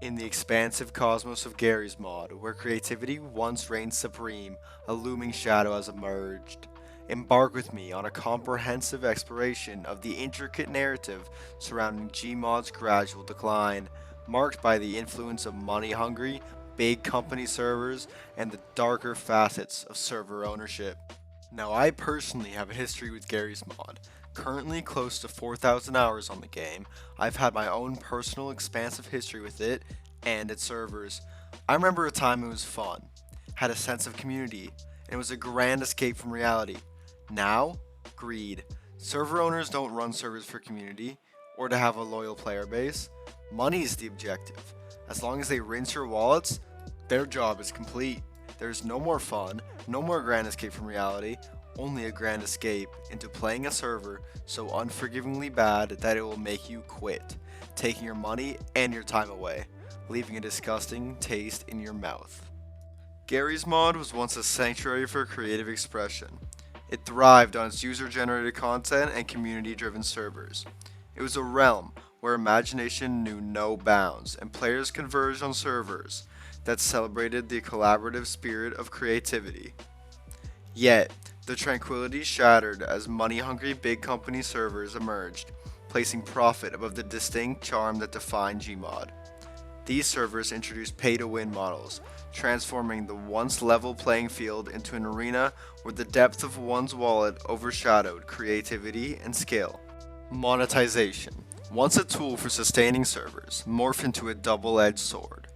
In the expansive cosmos of Garry's Mod, where creativity once reigned supreme, a looming shadow has emerged. Embark with me on a comprehensive exploration of the intricate narrative surrounding GMod's gradual decline, marked by the influence of money-hungry, big company servers, and the darker facets of server ownership. Now, I personally have a history with Garry's Mod. Currently close to 4,000 hours on the game, I've had my own personal expansive history with it and its servers. I remember a time it was fun, had a sense of community, and it was a grand escape from reality. Now, greed. Server owners don't run servers for community or to have a loyal player base. Money is the objective. As long as they rinse your wallets, their job is complete. There's no more fun, no more grand escape from reality, only a grand escape into playing a server so unforgivingly bad that it will make you quit, taking your money and your time away, leaving a disgusting taste in your mouth. Garry's Mod was once a sanctuary for creative expression. It thrived on its user-generated content and community-driven servers. It was a realm where imagination knew no bounds, and players converged on servers that celebrated the collaborative spirit of creativity. Yet, the tranquility shattered as money-hungry big company servers emerged, placing profit above the distinct charm that defined Gmod. These servers introduced pay-to-win models, transforming the once level playing field into an arena where the depth of one's wallet overshadowed creativity and skill. Monetization, once a tool for sustaining servers, morphed into a double-edged sword.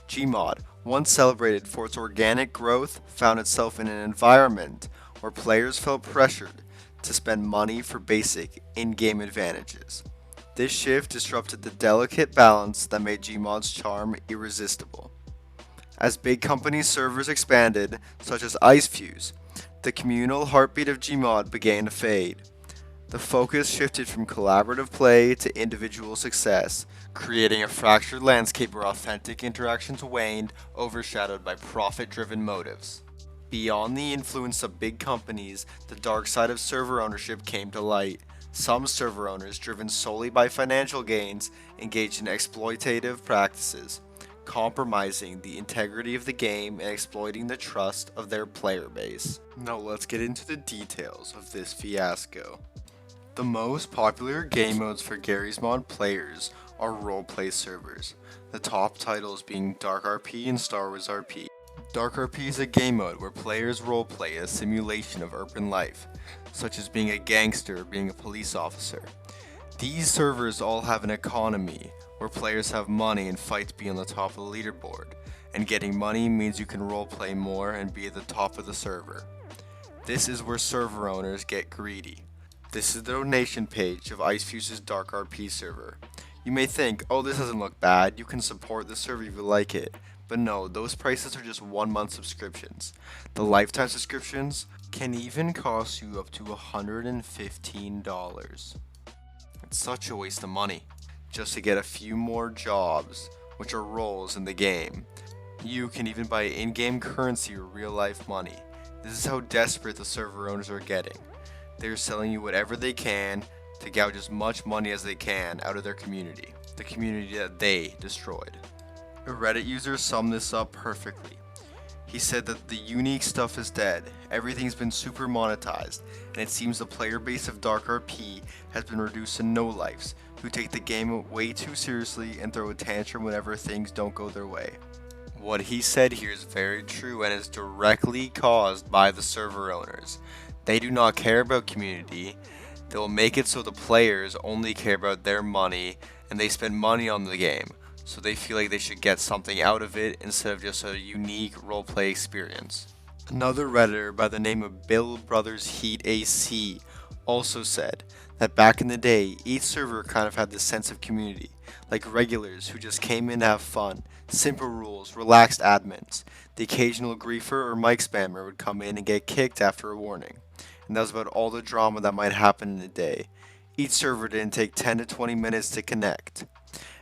Gmod, once celebrated for its organic growth, found itself in an environment where players felt pressured to spend money for basic in-game advantages. This shift disrupted the delicate balance that made Gmod's charm irresistible. As big company servers expanded, such as IceFuse, the communal heartbeat of Gmod began to fade. The focus shifted from collaborative play to individual success, creating a fractured landscape where authentic interactions waned, overshadowed by profit-driven motives. Beyond the influence of big companies, the dark side of server ownership came to light. Some server owners, driven solely by financial gains, engaged in exploitative practices, compromising the integrity of the game and exploiting the trust of their player base. Now let's get into the details of this fiasco. The most popular game modes for Garry's Mod players are roleplay servers, the top titles being Dark RP and Star Wars RP. Dark RP is a game mode where players roleplay a simulation of urban life, such as being a gangster or being a police officer. These servers all have an economy, where players have money and fight to be on the top of the leaderboard, and getting money means you can roleplay more and be at the top of the server. This is where server owners get greedy. This is the donation page of IceFuse's Dark RP server. You may think, oh, this doesn't look bad, you can support the server if you like it. But no, those prices are just 1 month subscriptions. The lifetime subscriptions can even cost you up to $115. It's such a waste of money, just to get a few more jobs, which are roles in the game. You can even buy in-game currency or real-life money. This is how desperate the server owners are getting. They're selling you whatever they can to gouge as much money as they can out of their community, the community that they destroyed. A Reddit user summed this up perfectly. He said that the unique stuff is dead, everything's been super monetized, and it seems the player base of Dark RP has been reduced to no-lifes, who take the game way too seriously and throw a tantrum whenever things don't go their way. What he said here is very true and is directly caused by the server owners. They do not care about community. They will make it so the players only care about their money and they spend money on the game, so they feel like they should get something out of it instead of just a unique roleplay experience. Another Redditor by the name of Bill Brothers Heat AC also said that back in the day, each server kind of had this sense of community, like regulars who just came in to have fun, simple rules, relaxed admins. The occasional griefer or mic spammer would come in and get kicked after a warning, and that was about all the drama that might happen in a day. Each server didn't take 10 to 20 minutes to connect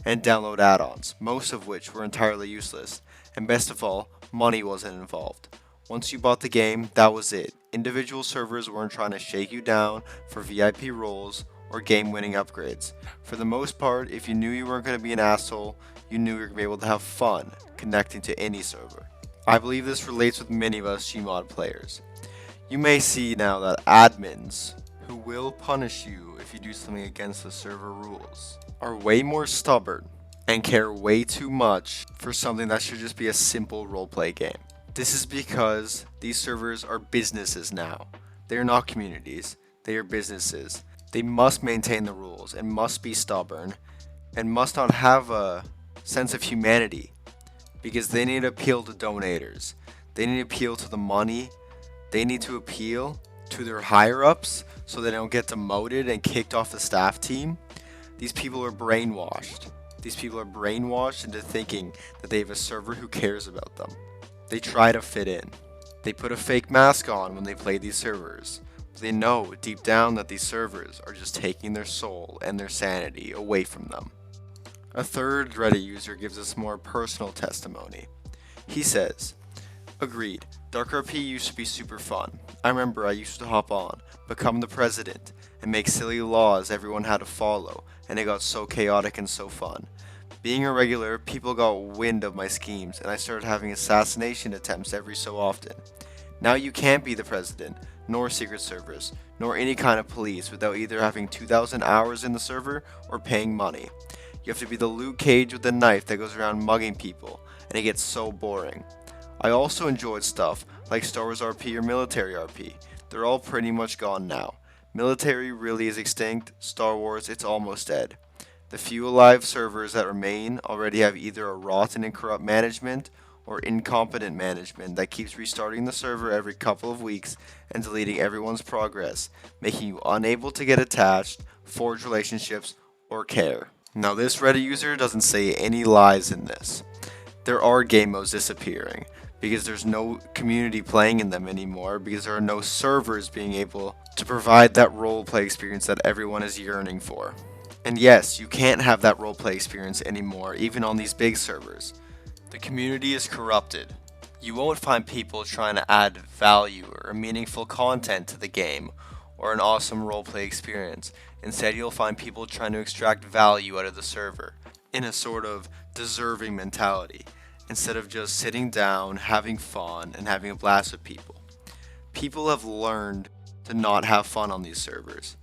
and download add-ons, most of which were entirely useless, and best of all, money wasn't involved. Once you bought the game, that was it. Individual servers weren't trying to shake you down for VIP roles or game-winning upgrades. For the most part, if you knew you weren't going to be an asshole, you knew you were going to be able to have fun connecting to any server. I believe this relates with many of us GMod players. You may see now that admins, who will punish you if you do something against the server rules, are way more stubborn and care way too much for something that should just be a simple roleplay game. This is because these servers are businesses now. They are not communities, they are businesses. They must maintain the rules and must be stubborn and must not have a sense of humanity because they need to appeal to donators. They need to appeal to the money. They need to appeal to their higher ups so they don't get demoted and kicked off the staff team. These people are brainwashed. These people are brainwashed into thinking that they have a server who cares about them. They try to fit in. They put a fake mask on when they play these servers. But they know deep down that these servers are just taking their soul and their sanity away from them. A third Reddit user gives us more personal testimony. He says, "Agreed, Dark RP used to be super fun. I remember I used to hop on, become the president, and make silly laws everyone had to follow, and it got so chaotic and so fun. Being a regular, people got wind of my schemes, and I started having assassination attempts every so often. Now you can't be the president, nor Secret Service, nor any kind of police without either having 2,000 hours in the server or paying money. You have to be the Luke Cage with a knife that goes around mugging people, and it gets so boring. I also enjoyed stuff like Star Wars RP or Military RP. They're all pretty much gone now. Military really is extinct, Star Wars it's almost dead. The few alive servers that remain already have either a rotten and corrupt management or incompetent management that keeps restarting the server every couple of weeks and deleting everyone's progress, making you unable to get attached, forge relationships, or care." Now this Reddit user doesn't say any lies in this. There are game modes disappearing because there's no community playing in them anymore because there are no servers being able to provide that roleplay experience that everyone is yearning for. And yes, you can't have that roleplay experience anymore, even on these big servers. The community is corrupted. You won't find people trying to add value or meaningful content to the game or an awesome roleplay experience. Instead, you'll find people trying to extract value out of the server in a sort of deserving mentality, instead of just sitting down, having fun, and having a blast with people. People have learned to not have fun on these servers.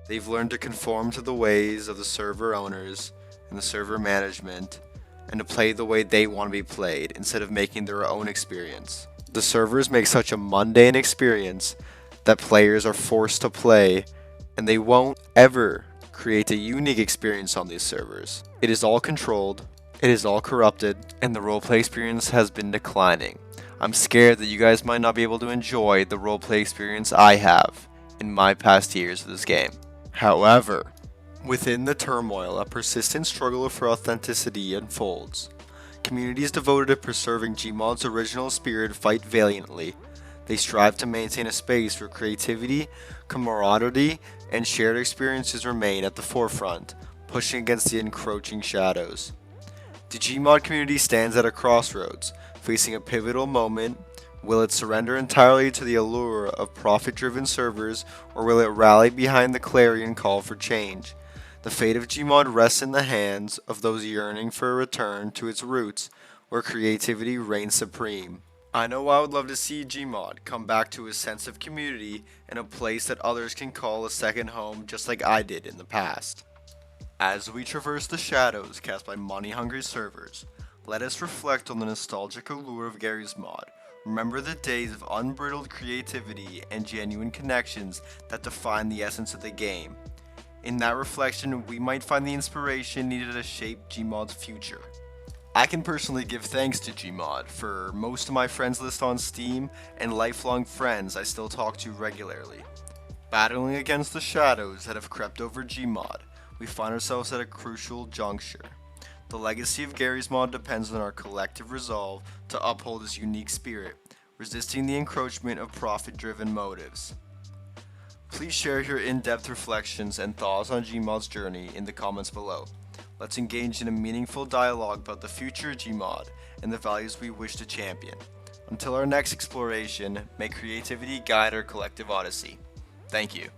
They've learned to conform to the ways of the server owners and the server management and to play the way they want to be played instead of making their own experience. The servers make such a mundane experience that players are forced to play and they won't ever create a unique experience on these servers. It is all controlled, it is all corrupted, and the roleplay experience has been declining. I'm scared that you guys might not be able to enjoy the roleplay experience I have in my past years of this game. However, within the turmoil, a persistent struggle for authenticity unfolds. Communities devoted to preserving GMod's original spirit fight valiantly. They strive to maintain a space where creativity, camaraderie, and shared experiences remain at the forefront, pushing against the encroaching shadows. The GMod community stands at a crossroads, facing a pivotal moment. Will it surrender entirely to the allure of profit-driven servers, or will it rally behind the clarion call for change? The fate of GMod rests in the hands of those yearning for a return to its roots, where creativity reigns supreme. I know I would love to see GMod come back to a sense of community and a place that others can call a second home just like I did in the past. As we traverse the shadows cast by money-hungry servers, let us reflect on the nostalgic allure of Garry's mod. Remember the days of unbridled creativity and genuine connections that define the essence of the game. In that reflection, we might find the inspiration needed to shape GMod's future. I can personally give thanks to GMod for most of my friends list on Steam and lifelong friends I still talk to regularly. Battling against the shadows that have crept over GMod, we find ourselves at a crucial juncture. The legacy of Garry's mod depends on our collective resolve to uphold his unique spirit, resisting the encroachment of profit-driven motives. Please share your in-depth reflections and thoughts on GMod's journey in the comments below. Let's engage in a meaningful dialogue about the future of GMod and the values we wish to champion. Until our next exploration, may creativity guide our collective odyssey. Thank you.